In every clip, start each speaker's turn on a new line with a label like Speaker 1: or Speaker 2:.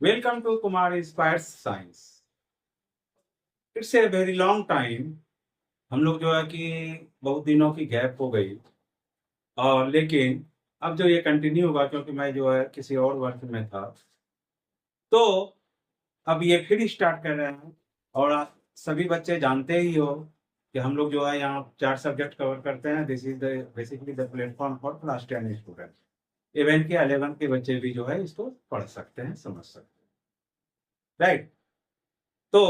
Speaker 1: Welcome to Kumar inspires science. It's a very long time. हम लोग जो है कि बहुत दिनों की गैप हो गई, और लेकिन अब जो ये कंटिन्यू होगा क्योंकि मैं जो है किसी और वर्क में था, तो अब ये फिर स्टार्ट कर रहे हैं। और आप सभी बच्चे जानते ही हो कि हम लोग जो है यहाँ 4 सब्जेक्ट कवर करते हैं। This is the basically the platform for class 10 student. Even के 11 के बच्चे भी जो है इसको पढ़ सकते हैं, समझ सकते हैं, राइट। तो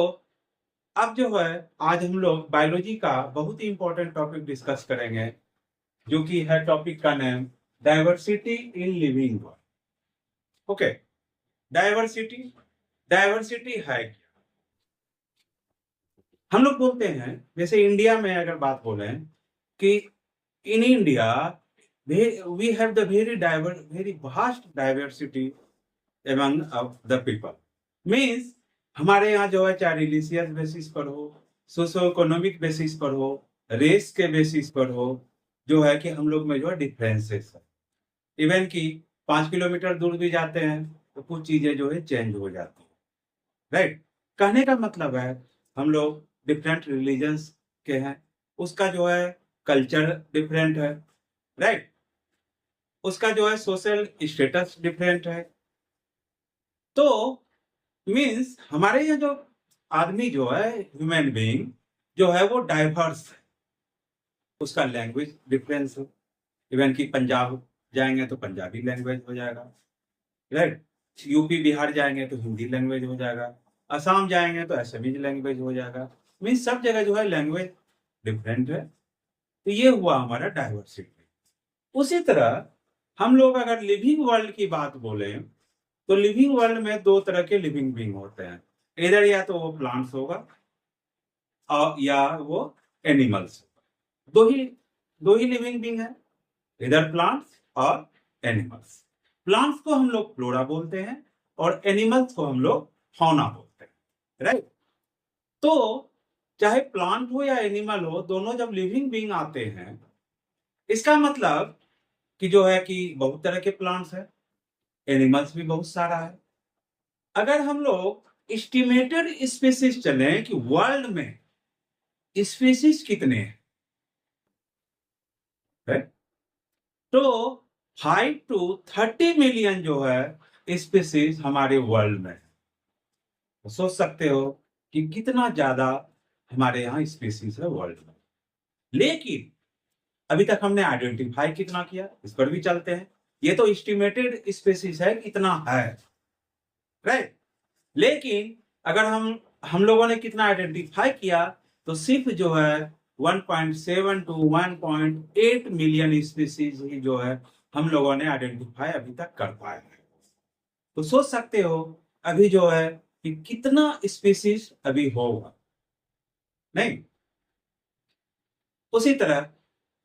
Speaker 1: अब जो है आज हम लोग बायोलॉजी का बहुत ही इंपॉर्टेंट टॉपिक डिस्कस करेंगे, जो कि है टॉपिक का name diversity in living world. Okay, diversity. Diversity है क्या? हम लोग बोलते हैं, जैसे इंडिया में अगर बात बोले कि in India we have the very vast diversity among the people. Means हमारे यहाँ जो है चाहे रिलीजियस बेसिस पर हो, सोशो इकोनॉमिक बेसिस पर हो, रेस के बेसिस पर हो, जो है कि हम लोग में जो है डिफरेंसेस है। इवन कि 5 किलोमीटर दूर भी जाते हैं तो कुछ चीजें जो है चेंज हो जाती है, राइट। कहने का मतलब है हम लोग डिफरेंट रिलीजन्स के हैं, उसका जो है कल्चर डिफरेंट है, राइट। उसका जो है सोशल स्टेटस डिफरेंट है। तो मीन्स हमारे यहाँ जो आदमी जो है ह्यूमन बीइंग जो है वो डाइवर्स है। उसका लैंग्वेज डिफरेंस है। इवन कि पंजाब जाएंगे तो पंजाबी लैंग्वेज हो जाएगा, राइट। यूपी बिहार जाएंगे तो हिंदी लैंग्वेज हो जाएगा, असम जाएंगे तो असमीज लैंग्वेज हो जाएगा। मीन्स सब जगह जो है लैंग्वेज डिफरेंट है। तो ये हुआ हमारा डाइवर्सिटी। उसी तरह हम लोग अगर लिविंग वर्ल्ड की बात बोले तो लिविंग वर्ल्ड में दो तरह के लिविंग बींग होते हैं। इधर या तो वो प्लांट्स होगा और या वो एनिमल्स। दो ही लिविंग बींग है, इधर प्लांट्स और एनिमल्स। प्लांट्स को हम लोग फ्लोरा बोलते हैं और एनिमल्स को हम लोग फौना बोलते हैं, राइट। तो चाहे प्लांट हो या एनिमल हो, दोनों जब लिविंग बींग आते हैं, इसका मतलब कि जो है कि बहुत तरह के प्लांट्स है, एनिमल्स भी बहुत सारा है। अगर हम लोग एस्टिमेटेड स्पीसीज चले कि वर्ल्ड में स्पीसीज कितने हैं, right? तो 5 to 30 मिलियन जो है स्पीसीज हमारे वर्ल्ड में है। तो सोच सकते हो कि कितना ज्यादा हमारे यहाँ स्पीसीज है वर्ल्ड में। लेकिन अभी तक हमने आइडेंटिफाई कितना किया, इस पर भी चलते हैं। ये तो एस्टिमेटेड स्पीसीज है, कितना है, राइट। लेकिन अगर हम लोगों ने कितना आइडेंटिफाई किया, तो सिर्फ जो है 1.7 to 1.8 मिलियन स्पीसीज ही जो है हम लोगों ने आइडेंटिफाई अभी तक कर पाए हैं। तो सोच सकते हो अभी जो है कि कितना स्पीसीज अभी होगा, नहीं। उसी तरह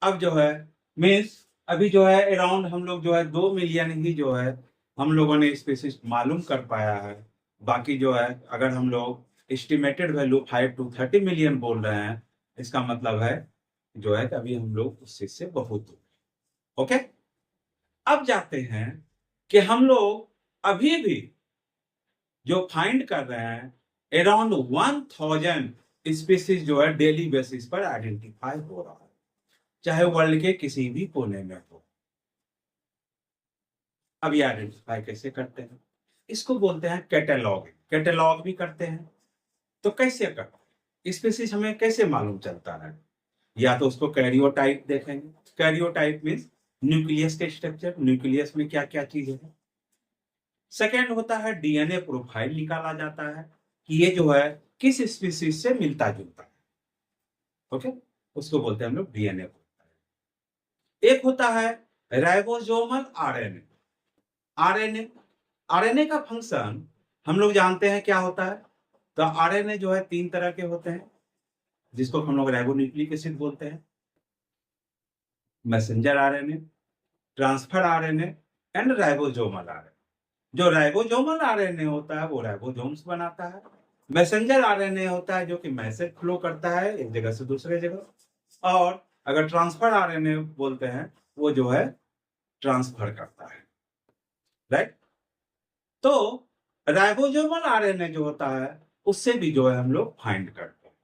Speaker 1: अब जो है मीन्स अभी जो है अराउंड हम लोग जो है 2 मिलियन ही जो है हम लोगों ने स्पीसीज मालूम कर पाया है। बाकी जो है अगर हम लोग एस्टिमेटेड वैल्यू 5 to 30 मिलियन बोल रहे हैं, इसका मतलब है जो है कि अभी हम लोग उस चीज से बहुत दूर। ओके, अब जाते हैं कि हम लोग अभी भी जो फाइंड कर रहे हैं अराउंड 1000 स्पीसीज जो है डेली बेसिस पर आइडेंटिफाई हो रहा है, चाहे वर्ल्ड के किसी भी कोने में हो। अब ये आइडेंटिफाई कैसे करते हैं? इसको बोलते हैं कैटेलॉग। कैटेलॉग भी करते हैं। तो कैसे करते हैं? स्पीसीज हमें कैसे मालूम चलता है? या तो उसको कैरियोटाइप देखेंगे। कैरियोटाइप मीन्स न्यूक्लियस के स्ट्रक्चर, न्यूक्लियस में क्या क्या चीजें हैं। सेकेंड होता है डीएनए प्रोफाइल, निकाला जाता है कि ये जो है किस स्पीसीज से मिलता जुलता है। ओके, उसको बोलते हैं हम लोग डीएनए प्रोफाइल। एक होता है राइबोसोमल आरएनए। आरएनए आरएनए का फंक्शन हम लोग जानते हैं क्या होता है। तो आरएनए जो है 3 तरह के होते हैं, जिसको हम लोग राइबोन्यूक्लिक एसिड बोलते हैं, messenger RNA, transfer RNA and ribosomal RNA. जो राइबोसोमल आरएनए होता है वो राइबोसोम्स बनाता है। मैसेंजर आरएनए होता है जो कि मैसेज फ्लो करता है एक जगह से दूसरे जगह। और अगर ट्रांसफर आरएनए बोलते हैं, वो जो है ट्रांसफर करता है, राइट। तो राइबोसोमल आरएनए जो होता है उससे भी जो है हम लोग फाइंड करते हैं।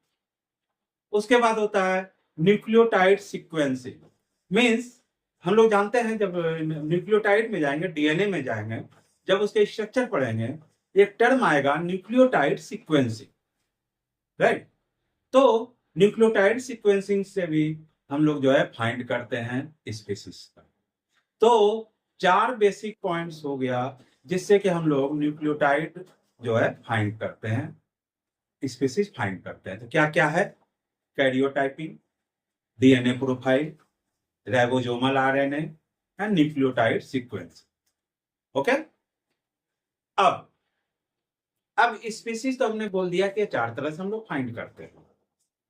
Speaker 1: उसके बाद होता है न्यूक्लियोटाइड सीक्वेंसिंग। मीन्स हम लोग जानते हैं जब न्यूक्लियोटाइड में जाएंगे, डीएनए में जाएंगे, जब उसके स्ट्रक्चर पढ़ेंगे, एक टर्म आएगा न्यूक्लियोटाइड सीक्वेंसिंग, राइट। तो न्यूक्लियोटाइड सीक्वेंसिंग से भी हम लोग जो है फाइंड करते हैं स्पीसीज का। तो 4 बेसिक पॉइंट्स हो गया जिससे कि हम लोग न्यूक्लियोटाइड जो है फाइंड करते हैं, स्पीसीज फाइंड करते हैं। तो क्या क्या है? Karyotyping, DNA profile, ribosomal RNA and nucleotide sequence. Okay. अब स्पीसीज तो हमने बोल दिया कि 4 तरह से हम लोग फाइंड करते हैं,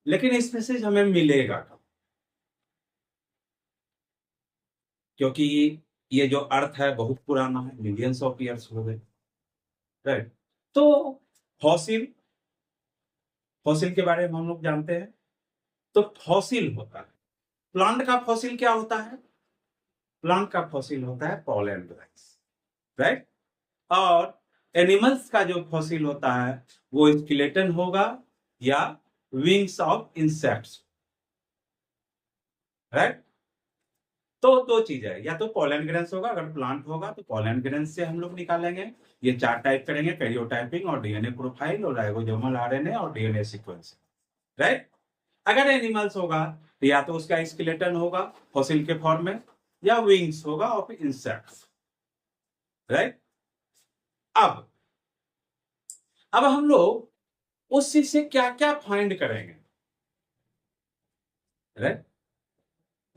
Speaker 1: लेकिन स्पीसीज हमें मिलेगा कब? क्योंकि ये जो अर्थ है बहुत पुराना है, मिलियंस ऑफ ईयर्स हो गए, राइट। तो फॉसिल, फॉसिल के बारे में हम लोग जानते हैं। तो फॉसिल होता है, प्लांट का फॉसिल क्या होता है? प्लांट का फॉसिल होता है पॉलन ग्रेन्स, राइट। और एनिमल्स का जो फॉसिल होता है वो स्केलेटन होगा या विंग्स ऑफ इंसेक्ट्स, राइट। तो 2 चीज है, या तो पॉलन ग्रेन्स होगा, अगर प्लांट होगा तो पॉलन ग्रेन्स से हम लोग निकालेंगे। ये 4 टाइप करेंगे, कैरियोटाइपिंग और डीएनए प्रोफाइल और राइबोसोमल आरएनए और डीएनए सीक्वेंस, राइट। अगर एनिमल्स होगा तो या तो उसका स्केलेटन होगा फॉसिल के फॉर्म में या विंग्स होगा ऑफ इंसेक्ट्स, राइट। अब हम लोग उस चीज से क्या क्या फाइंड करेंगे, राइट।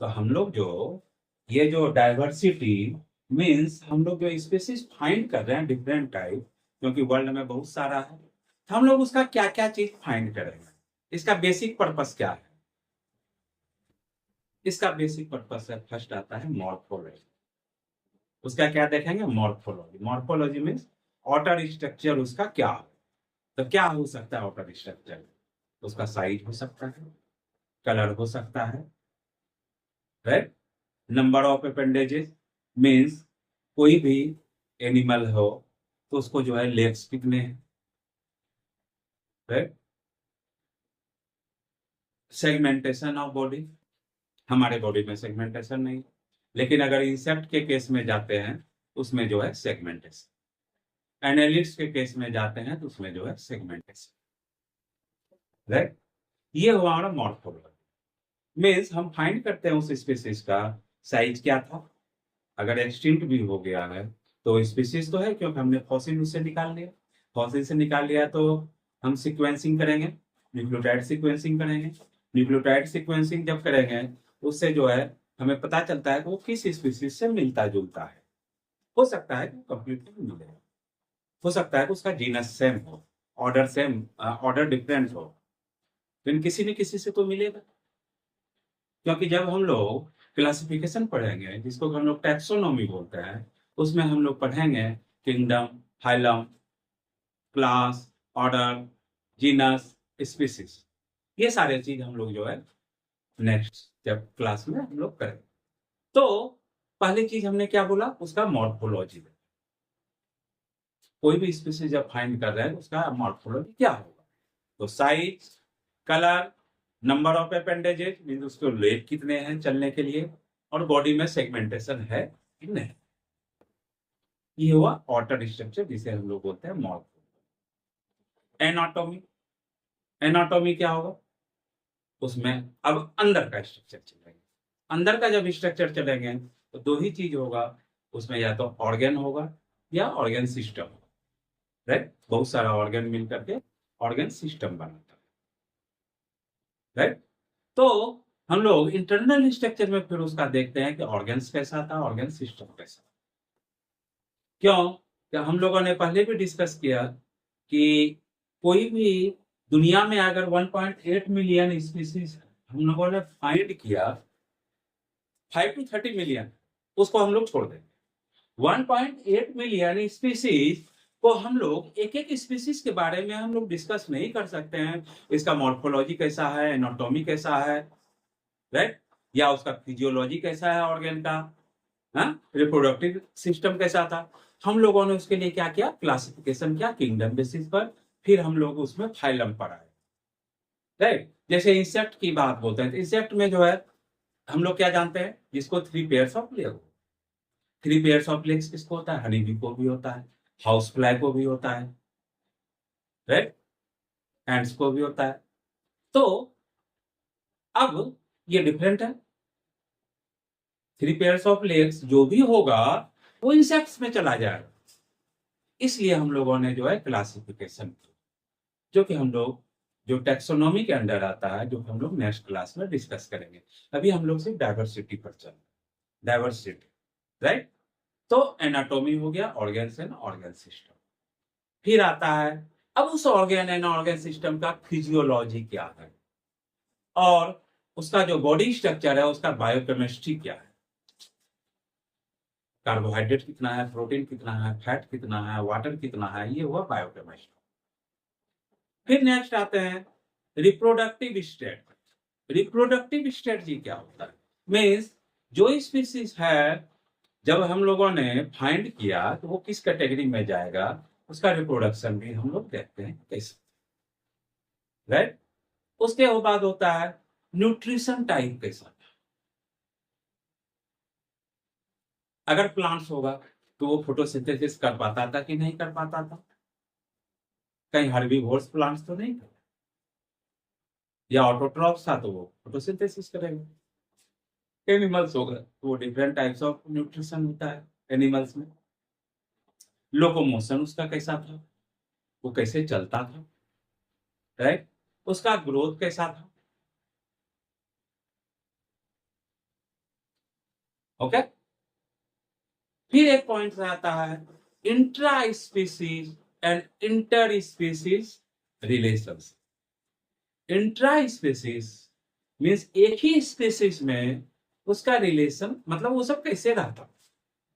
Speaker 1: तो हम लोग जो ये जो डाइवर्सिटी मीन्स हम लोग जो स्पीसीज फाइंड कर रहे हैं डिफरेंट टाइप, क्योंकि वर्ल्ड में बहुत सारा है, तो हम लोग उसका क्या क्या चीज फाइंड करेंगे, इसका बेसिक पर्पस क्या है? इसका बेसिक पर्पस है, फर्स्ट आता है मॉर्फोलॉजी। उसका क्या देखेंगे? Morphology. Morphology means outer structure उसका क्या है। तो क्या हो सकता है आउटर स्ट्रक्चर? उसका साइज हो सकता है, कलर हो सकता है, right. Number of appendages means कोई भी एनिमल हो तो उसको जो है लेग्स कितने हैं, राइट। सेगमेंटेशन ऑफ बॉडी, हमारे बॉडी में सेगमेंटेशन नहीं, लेकिन अगर इंसेक्ट के केस में जाते हैं उसमें जो है सेगमेंटेशन, एनालिट्स के केस में जाते हैं तो उसमें जो है सेगमेंटेशन, राइट। ये हुआ हमारा मॉर्फोलॉजी। मीन्स हम फाइंड करते हैं उस स्पीसीज का साइज क्या था, अगर एक्सटिंक्ट भी हो गया है तो स्पीसीज तो है क्योंकि हमने फॉसिल उससे निकाल लिया, फॉसिल से निकाल लिया तो हम सीक्वेंसिंग करेंगे, न्यूक्लियोटाइड सीक्वेंसिंग करेंगे। न्यूक्लियोटाइड सीक्वेंसिंग जब करेंगे उससे जो है हमें पता चलता है कि वो किस स्पीसीज से मिलता जुलता है। हो सकता है कि कंप्लीटली मिले, हो सकता है कि उसका जीनस सेम हो, ऑर्डर सेम, ऑर्डर डिफरेंट हो, लेकिन किसी न किसी से तो मिलेगा। क्योंकि जब हम लोग क्लासिफिकेशन पढ़ेंगे जिसको हम लोग टैक्सोनॉमी बोलते हैं, उसमें हम लोग पढ़ेंगे kingdom, phylum, class, order, genus, species, ये सारे चीज हम लोग जो है नेक्स्ट जब क्लास में हम लोग करेंगे। तो पहली चीज हमने क्या बोला, उसका मॉर्फोलॉजी। कोई भी स्पीसीज जब फाइंड कर रहे हैं उसका मॉर्फोलॉजी क्या होगा? तो size, colour, number of appendages mean उसके लेग कितने हैं चलने के लिए, और बॉडी में सेगमेंटेशन है कि नहीं। ये हुआ आउटर स्ट्रक्चर जिसे हम लोग बोलते हैं मॉर्फोलॉजी। एनाटॉमी, एनाटॉमी क्या होगा? उसमें अब अंदर का स्ट्रक्चर चलेंगे। अंदर का जब स्ट्रक्चर चलेंगे तो 2 ही चीज होगा, उसमें या तो ऑर्गन होगा या ऑर्गन सिस्टम होगा, राइट। बहुत सारा ऑर्गन मिल करके ऑर्गन सिस्टम बनाता है, राइट। तो हम लोग इंटरनल स्ट्रक्चर में फिर उसका देखते हैं कि ऑर्गन्स कैसा था, ऑर्गन सिस्टम कैसा। क्यों? क्या हम लोगों ने पहले भी डिस्कस किया कि कोई भी दुनिया में अगर 1.8 मिलियन स्पीसीज हम लोगों ने फाइंड किया, 5 to 30 मिलियन उसको हम लोग छोड़ देंगे। 1.8 मिलियन स्पीसीज को हम लोग एक एक स्पीसीज के बारे में हम लोग डिस्कस नहीं कर सकते हैं, इसका मॉर्फोलॉजी कैसा है, एनाटॉमी कैसा है, राइट, या उसका फिजियोलॉजी कैसा है ऑर्गन का, हाँ, रिप्रोडक्टिव सिस्टम कैसा था, हम लोगों ने उसके लिए क्या किया, क्लासिफिकेशन किया किंगडम बेसिस पर, फिर हम लोग उसमें फाइलम पढ़ाए, राइट। जैसे इंसेक्ट की बात बोलते हैं तो इंसेक्ट में जो है हम लोग क्या जानते हैं, जिसको 3 pairs of leg, 3 pairs of legs किसको होता है, हनी बी को भी होता है, हाउस फ्लाई को भी होता है, राइट, एंड्स को भी होता है। तो अब ये डिफरेंट है, 3 पेयर्स ऑफ लेग्स जो भी होगा वो इंसेक्ट्स में चला जाएगा, इसलिए हम लोगों ने जो है क्लासिफिकेशन की, जो कि हम लोग जो टैक्सोनॉमी के अंडर आता है, जो हम लोग नेक्स्ट क्लास में डिस्कस करेंगे। अभी हम लोग सिर्फ डाइवर्सिटी पर चल, डाइवर्सिटी, राइट। तो एनाटॉमी हो गया, ऑर्गन्स एंड ऑर्गन सिस्टम, फिर आता है अब उस ऑर्गन एंड ऑर्गन सिस्टम का फिजियोलॉजी क्या है, और उसका जो बॉडी स्ट्रक्चर है उसका बायोकेमिस्ट्री क्या है, कार्बोहाइड्रेट कितना है, प्रोटीन कितना है, फैट कितना है, वाटर कितना है, ये हुआ बायोकेमिस्ट्री। फिर नेक्स्ट आते हैं रिप्रोडक्टिव स्टेट। रिप्रोडक्टिव स्टेट जी क्या होता है, मीन्स जो स्पीसीज है जब हम लोगों ने फाइंड किया तो वो किस कैटेगरी में जाएगा, उसका रिप्रोडक्शन भी हम लोग देखते हैं कैसे, राइट। उसके बाद होता है न्यूट्रिशन टाइप कैसा, अगर प्लांट्स होगा तो वो फोटोसिंथेसिस कर पाता था कि नहीं कर पाता था, कहीं हर्बीवोर्स प्लांट्स तो नहीं थे, या ऑटोट्रॉफ्स था तो वो फोटोसिंथेसिस करेगा। एनिमल्स होगा तो वो डिफरेंट टाइप्स ऑफ न्यूट्रिशन होता है एनिमल्स में। लोकोमोशन उसका कैसा था, वो कैसे चलता था, राइट, उसका ग्रोथ कैसा था, ओके। फिर एक पॉइंट आता है intra species and inter species relations. Intra species means एक ही स्पीसीज में उसका रिलेशन, मतलब वो सब कैसे रहता,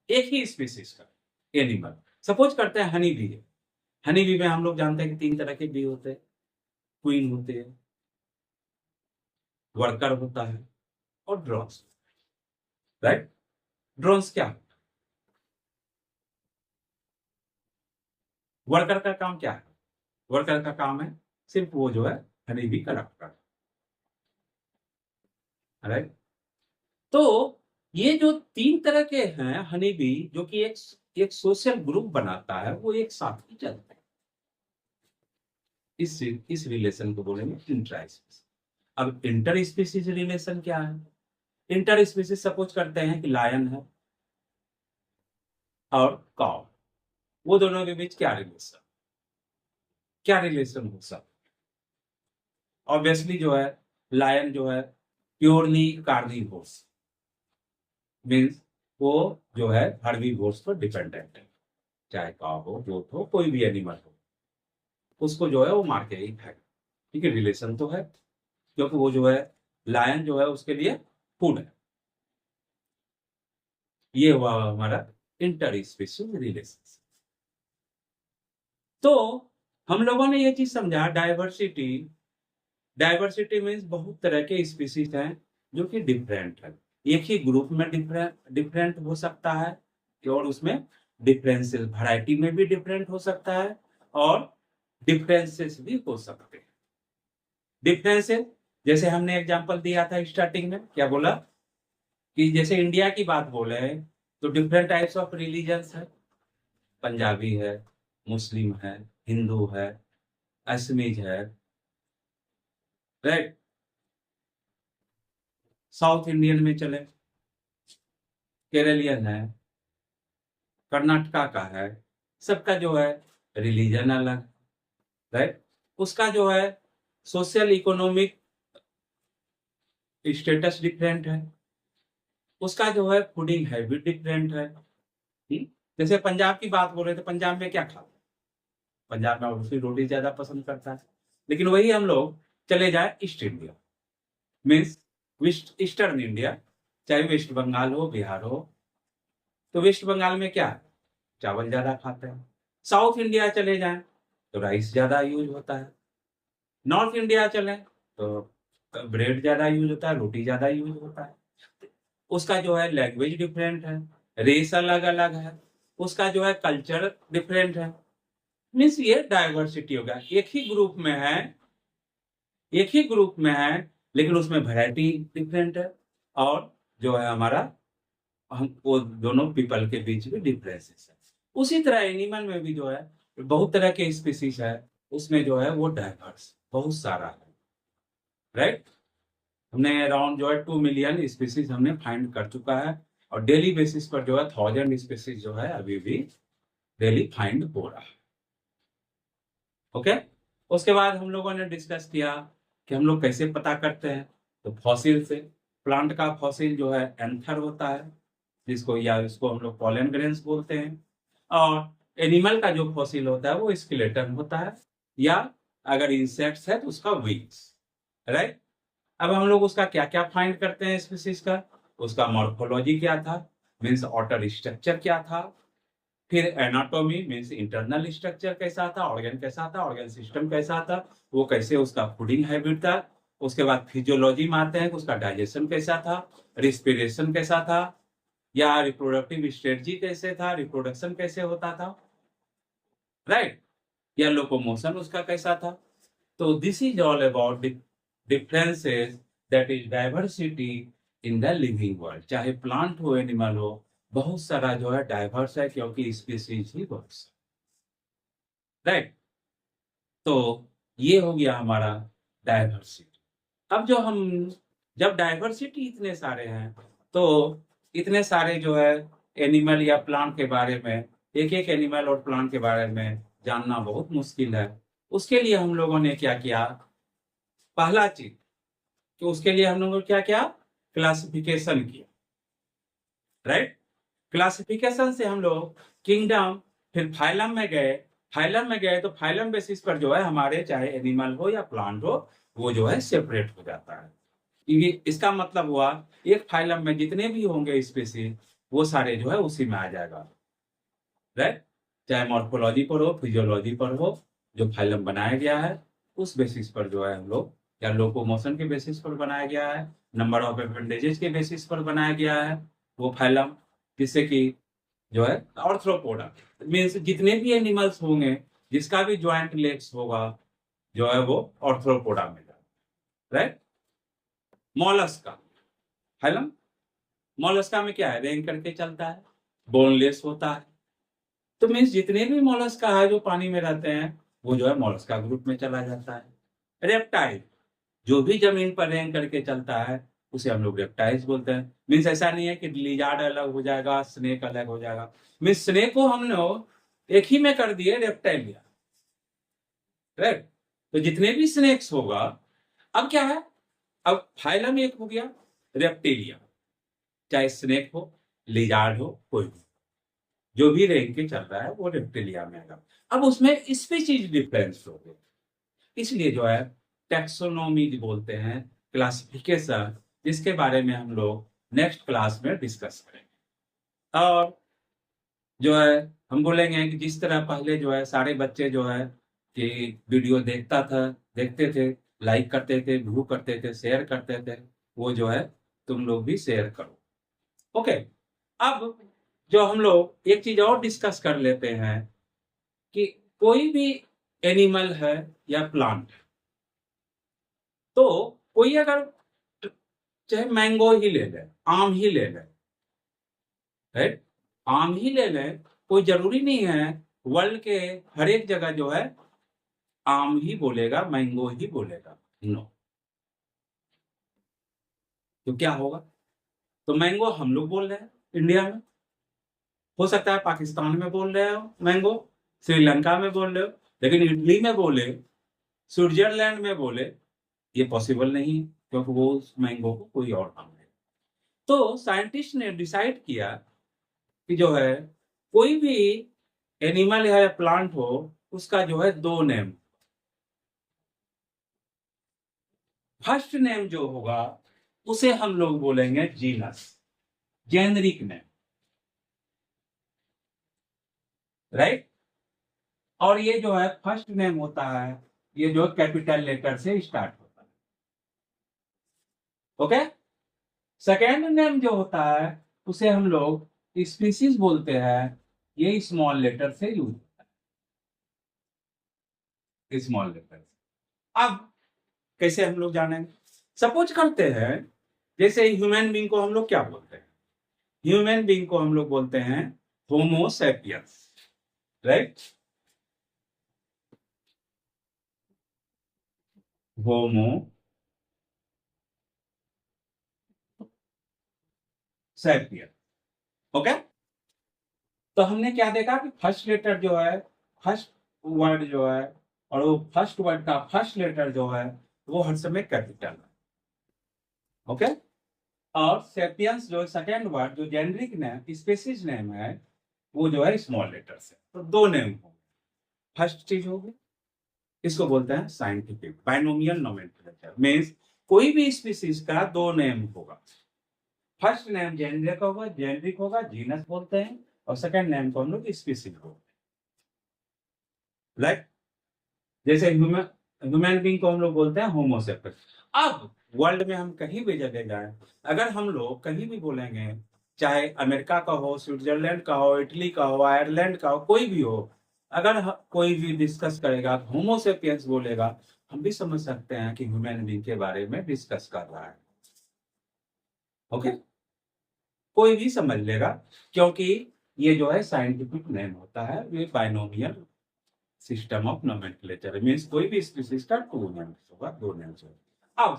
Speaker 1: एक ही स्पीसीज का एनिमल। सपोज करते हैं हनी बी है, हनी बी में हम लोग जानते हैं कि 3 तरह के बी होते हैं, क्वीन होते हैं, वर्कर होता है और ड्रोन्स, राइट। ड्रोन्स क्या, वर्कर का काम क्या है, वर्कर का काम है सिर्फ वो जो है हनी बी कलेक्ट करना, राइट। तो ये जो 3 तरह के हैं हनी बी, जो कि एक सोशल ग्रुप बनाता है, वो एक साथ ही चलते हैं। इस रिलेशन को बोलेंगे इंट्रा स्पीसीज। अब इंटर स्पीसीज रिलेशन क्या है, इंटर स्पीसीज सपोज करते हैं कि लायन है और काउ, वो दोनों के बीच क्या रिलेशन हो सकता, ऑब्वियसली जो है लायन जो है प्योरली कार्निवोरस, मीन्स वो जो है हर्बीवोरस पर डिपेंडेंट है, चाहे काउ हो, गोट हो, कोई भी एनिमल हो, उसको जो है वो मार के ही खाए, ठीक है। रिलेशन तो है क्योंकि वो जो है लायन जो है उसके लिए फूड है। ये हुआ हमारा इंटर स्पीशीज रिलेशन। तो हम लोगों ने ये चीज समझा, डाइवर्सिटी, डाइवर्सिटी मीन्स बहुत तरह के स्पीसीज हैं जो कि डिफरेंट है, एक ही ग्रुप में डिफरेंट हो सकता है, और उसमें डिफरेंसेस वैरायटी में भी डिफरेंट हो सकता है और डिफरेंसेस भी हो सकते हैं। डिफरेंसेस जैसे हमने एग्जांपल दिया था स्टार्टिंग में, क्या बोला कि जैसे इंडिया की बात बोले तो डिफरेंट टाइप्स ऑफ रिलीजन्स है, पंजाबी है, मुस्लिम है, हिंदू है, असमीज है, राइट। साउथ इंडियन में चले, केरलियन है, कर्नाटका का है, सबका जो है रिलीजन अलग, राइट। उसका जो है सोशल इकोनॉमिक स्टेटस डिफरेंट है, उसका जो है फूडिंग हैबिट डिफरेंट है। जैसे पंजाब की बात बोल रहे थे, पंजाब में क्या खाते हैं, पंजाब में ऑब्वियसली रोटी ज्यादा पसंद करता है, लेकिन वही हम लोग चले जाए east India, means eastern India, चाहे वेस्ट बंगाल हो, बिहार हो, तो वेस्ट बंगाल में क्या है, चावल ज्यादा खाते हैं। साउथ इंडिया चले जाएं तो राइस ज्यादा यूज होता है। नॉर्थ इंडिया चले तो ब्रेड ज्यादा यूज होता है, रोटी ज्यादा यूज होता है। उसका जो है लैंग्वेज डिफरेंट है, रेस अलग अलग है, उसका जो है कल्चर डिफरेंट है, मीन्स ये डाइवर्सिटी हो गया। एक ही ग्रुप में है, एक ही ग्रुप में है, लेकिन उसमें वैरायटी डिफरेंट है, और जो है हमारा हम वो दोनों पीपल के बीच में डिफरेंसेस है। उसी तरह एनिमल में भी जो है बहुत तरह के स्पीसीज है, उसमें जो है वो डाइवर्स बहुत सारा है, राइट। हमने अराउंड जो है 2 मिलियन स्पीसीज हमने फाइंड कर चुका है, और डेली बेसिस पर जो है 1000 स्पीसीज जो है अभी भी डेली फाइंड हो रहा है। ओके, उसके बाद हम लोगों ने डिस्कस किया कि हम लोग कैसे पता करते हैं, तो फॉसिल से। प्लांट का फॉसिल जो है एंथर होता है, जिसको या इसको हम लोग पॉलन ग्रेन्स बोलते हैं, और एनिमल का जो फॉसिल होता है वो स्केलेटन होता है, या अगर इंसेक्ट्स है तो उसका विंग्स, राइट। अब हम लोग उसका क्या क्या फाइंड करते हैं स्पीसीज का, उसका मॉर्फोलॉजी क्या था, मीन्स आउटर स्ट्रक्चर क्या था, फिर एनाटॉमी मीन्स इंटरनल स्ट्रक्चर कैसा था, ऑर्गन कैसा था, ऑर्गन सिस्टम कैसा था, वो कैसे उसका फूडिंग हैबिट था। उसके बाद फिजियोलॉजी में आते हैं कि उसका डाइजेशन कैसा था, रिस्पिरेशन कैसा था, या रिप्रोडक्टिव स्ट्रेटजी कैसे था, रिप्रोडक्शन कैसे होता था, राइट, या लोकोमोशन उसका कैसा था। तो this is all about differences, that is diversity in the living world. चाहे प्लांट हो एनिमल हो, बहुत सारा जो है डाइवर्स है, क्योंकि स्पीसीज ही बहुत सारा, राइट। तो ये हो गया हमारा डाइवर्सिटी। अब जो हम जब डाइवर्सिटी इतने सारे हैं, तो इतने सारे जो है एनिमल या प्लांट के बारे में, एक एक एनिमल और प्लांट के बारे में जानना बहुत मुश्किल है। उसके लिए हम लोगों ने क्या किया, पहला चीज, तो उसके लिए हम लोगों ने क्या किया, क्लासिफिकेशन किया, राइट। क्लासिफिकेशन से हम लोग किंगडम, फिर फाइलम में गए। फाइलम में गए तो फाइलम बेसिस पर जो है हमारे चाहे एनिमल हो या प्लांट हो, वो जो है सेपरेट हो जाता है। ये इसका मतलब हुआ एक फाइलम में जितने भी होंगे स्पीसीज, वो सारे जो है उसी में आ जाएगा, राइट। चाहे मॉर्फोलॉजी पर हो, फिजियोलॉजी पर हो, जो फाइलम बनाया गया है उस बेसिस पर जो है हम लोग, या लोकोमोशन के बेसिस पर बनाया गया है, नंबर ऑफ अपेंडेजेस के बेसिस पर बनाया गया है वो फाइलम, जिससे कि जो है ऑर्थ्रोपोडा मीन्स जितने भी एनिमल्स होंगे, जिसका भी ज्वाइंट लेग्स होगा, जो है वो ऑर्थ्रोपोडा में जाएगा, राइट। मॉलस्का फाइलम, मॉलस्का में क्या है, रेंग करके चलता है, बोनलेस होता है। तो मीन्स जितने भी मॉलस्का है जो पानी में रहते हैं, वो जो है मॉलस्का ग्रुप में चला जाता है। रेप्टाइल, जो भी जमीन पर रेंग करके चलता है, उसे हम लोग रेप्टाइल्स बोलते हैं। मीन्स ऐसा नहीं है कि लिजार्ड अलग हो जाएगा, स्नेक अलग हो जाएगा। मीन्स स्नेक को हम लोग एक ही में कर दिए रेप्टाइलिया, राइट। तो जितने भी स्नेक्स होगा, अब क्या है, अब फाइलम एक हो गया रेप्टिलिया, चाहे स्नेक हो, लिजार्ड हो, कोई भी जो भी रेंग के चल रहा है वो रेप्टिलिया में आएगा। अब उसमें स्पीशीज डिफरेंस हो गए, इसलिए जो है टैक्सोनॉमी बोलते हैं, क्लासिफिकेशन, जिसके बारे में हम लोग नेक्स्ट क्लास में डिस्कस करेंगे। और जो है हम बोलेंगे कि जिस तरह पहले जो है सारे बच्चे जो है कि वीडियो देखते थे, लाइक करते थे, व्यू करते थे, शेयर करते थे, वो जो है तुम लोग भी शेयर करो, ओके। अब जो हम लोग एक चीज और डिस्कस कर लेते हैं कि कोई भी एनिमल है या प्लांट है, तो कोई अगर चाहे मैंगो ही ले ले, आम ही ले ले, राइट, आम ही ले ले, कोई जरूरी नहीं है वर्ल्ड के हर एक जगह जो है आम ही बोलेगा, मैंगो ही बोलेगा, नो। तो क्या होगा, तो मैंगो हम लोग बोल रहे हैं इंडिया में, हो सकता है पाकिस्तान में बोल रहे हो मैंगो, श्रीलंका में बोल रहे हो, लेकिन इटली में बोले, स्विट्जरलैंड में बोले, ये पॉसिबल नहीं है, क्योंकि वो उस मैंगो को कोई और नाम है। तो साइंटिस्ट ने डिसाइड किया कि जो है कोई भी एनिमल है या प्लांट हो, उसका जो है दो नेम, फर्स्ट नेम जो होगा उसे हम लोग बोलेंगे जीनस, जेनरिक नेम, राइट। और ये जो है फर्स्ट नेम होता है, ये जो कैपिटल लेटर से स्टार्ट होता है, ओके। सेकेंड नेम जो होता है उसे हम लोग स्पीसीज बोलते हैं, ये स्मॉल लेटर से यूज होता है, स्मॉल लेटर से। अब कैसे हम लोग जानेंगे? सपोज करते हैं जैसे ह्यूमन बीइंग को हम लोग क्या बोलते हैं? ह्यूमन बीइंग को हम लोग बोलते हैं Homo sapiens, right? Homo sapiens, okay. तो हमने क्या देखा कि फर्स्ट लेटर जो है, फर्स्ट वर्ड जो है, और वो फर्स्ट वर्ड का फर्स्ट लेटर जो है वो हर समय कैपिटल है, ओके। और सेपियंस जो सेकेंड वर्ड जो जेनरिक नेम स्पेसिस नेम है वो जो है स्मॉल लेटर से। तो दो नेम हो, फर्स्ट चीज होगी, इसको बोलते हैं साइंटिफिक बाइनोमियल नोमेनक्लेचर। मींस कोई भी स्पीसीज का दो नेम होगा, फर्स्ट नेम जेनरिक होगा जीनस बोलते हैं, और सेकंड नेम को हम लोग स्पीसीज बोलते हैं, राइट? जैसे ह्यूमन बीइंग को हम लोग बोलते हैं होमो सेपियंस। अब वर्ल्ड में हम कहीं भी जगह जाए, अगर हम लोग कहीं भी बोलेंगे, चाहे अमेरिका का हो, स्विट्जरलैंड का हो, इटली का हो, आयरलैंड का हो, कोई भी हो, अगर कोई भी डिस्कस करेगा होमो सेपियंस बोलेगा, हम भी समझ सकते हैं कि ह्यूमन बीइंग के बारे में डिस्कस कर रहा है, ओके। कोई भी समझ लेगा, क्योंकि ये जो है साइंटिफिक नेम होता है, ये binomial system of nomenclature means कोई भी स्पीसीज का टू नेम्स होगा, दो नेम्स होगा। अब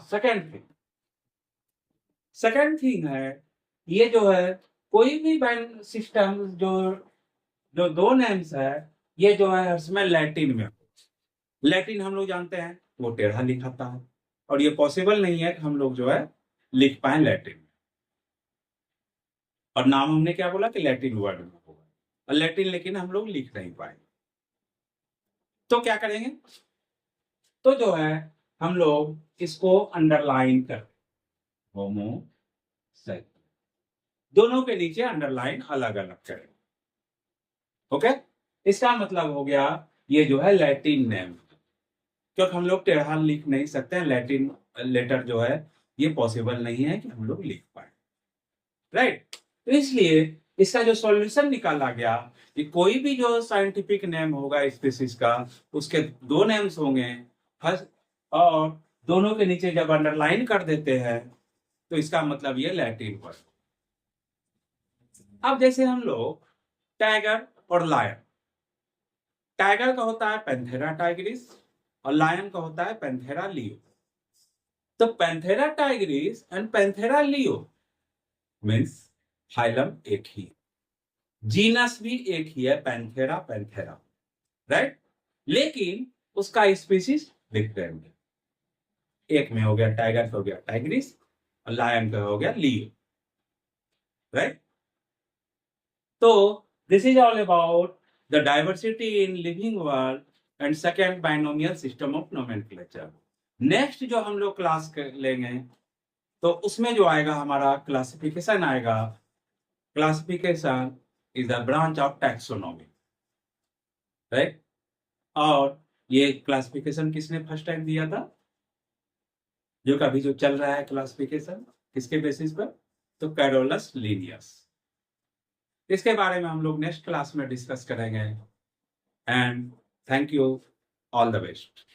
Speaker 1: सेकंड थिंग है, ये जो है कोई भी बाइन सिस्टम जो जो दो नेम्स है, ये जो है इसमें लैटिन में, लैटिन हम लोग जानते हैं वो टेढ़ा लिखाता है, और ये पॉसिबल नहीं है कि हम लोग जो है लिख पाए लैटिन में। और नाम हमने क्या बोला कि लैटिन वर्ड में होगा, और लैटिन लेकिन हम लोग लिख नहीं पाएंगे। तो क्या करेंगे? तो जो है हम लोग इसको अंडरलाइन कर, होमो सेपियंस, दोनों के नीचे अंडरलाइन अलग अलग करें, ओके। इसका मतलब हो गया ये जो है लैटिन नेम, क्योंकि हम लोग टेढ़ा लिख नहीं सकते हैं, लैटिन लेटर जो है ये पॉसिबल नहीं है कि हम लोग लिख पाए, राइट? तो इसलिए इसका जो सॉल्यूशन निकाला गया कि कोई भी जो साइंटिफिक नेम होगा स्पीसीज का, उसके दो नेम्स होंगे फर्स्ट, और दोनों के नीचे जब अंडरलाइन कर देते हैं तो इसका मतलब ये लैटिन वर्ड। अब जैसे हम लोग टाइगर और लायन, टाइगर का होता है पैंथेरा टाइग्रिस और लायन का होता है पैंथेरा लियो। तो Panthera Tigris and Panthera leo means phylum एक ही, जीनस भी एक ही है, पैंथेरा पैंथेरा, राइट? लेकिन उसका स्पीसीज डिफरेंट है, एक में हो गया टाइगर का हो गया टाइग्रिस और लायन का हो गया लियो, राइट? तो this is all about the diversity in living world and second binomial system of nomenclature. Next जो हम लोग क्लास लेंगे तो उसमें जो आएगा हमारा क्लासिफिकेशन आएगा, classification is the branch of taxonomy, right? और ये क्लासिफिकेशन किसने फर्स्ट टाइम दिया था? जो कभी जो चल रहा है क्लासिफिकेशन किसके बेसिस पर? तो कैरोलस लिनियस। इसके बारे में हम लोग नेक्स्ट क्लास में डिस्कस करेंगे, and thank you, all the best.